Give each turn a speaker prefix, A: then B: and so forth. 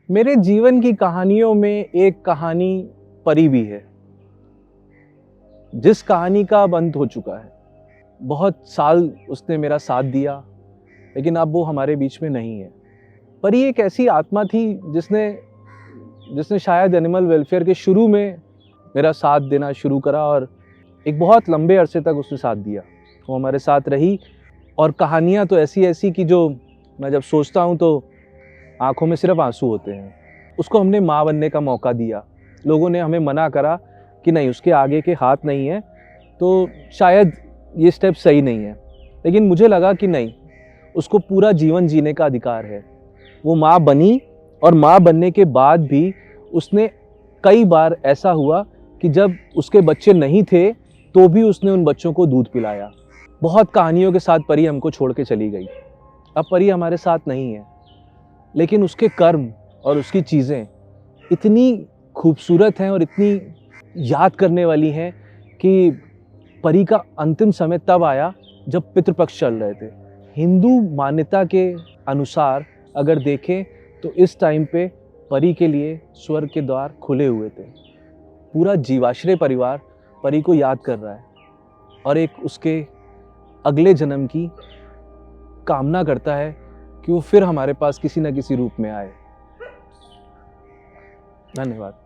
A: मेरे जीवन की कहानियों में एक कहानी परी भी है, जिस कहानी का अब अंत हो चुका है। बहुत साल उसने मेरा साथ दिया, लेकिन अब वो हमारे बीच में नहीं है। परी एक ऐसी आत्मा थी जिसने जिसने शायद एनिमल वेलफेयर के शुरू में मेरा साथ देना शुरू करा और एक बहुत लंबे अरसे तक उसने साथ दिया। वो हमारे साथ रही और कहानियाँ तो ऐसी ऐसी कि जो मैं जब सोचता हूँ तो आंखों में सिर्फ आंसू होते हैं। उसको हमने माँ बनने का मौका दिया। लोगों ने हमें मना करा कि नहीं, उसके आगे के हाथ नहीं है, तो शायद ये स्टेप सही नहीं है। लेकिन मुझे लगा कि नहीं, उसको पूरा जीवन जीने का अधिकार है। वो माँ बनी और माँ बनने के बाद भी उसने कई बार ऐसा हुआ कि जब उसके बच्चे नहीं थे तो भी उसने उन बच्चों को दूध पिलाया। बहुत कहानियों के साथ परी हमको छोड़ के चली गई। अब परी हमारे साथ नहीं है, लेकिन उसके कर्म और उसकी चीज़ें इतनी खूबसूरत हैं और इतनी याद करने वाली हैं कि परी का अंतिम समय तब आया जब पितृपक्ष चल रहे थे। हिंदू मान्यता के अनुसार अगर देखें तो इस टाइम पे परी के लिए स्वर्ग के द्वार खुले हुए थे। पूरा जीवाश्रय परिवार परी को याद कर रहा है और एक उसके अगले जन्म की कामना करता है कि वो फिर हमारे पास किसी न किसी रूप में आए। धन्यवाद।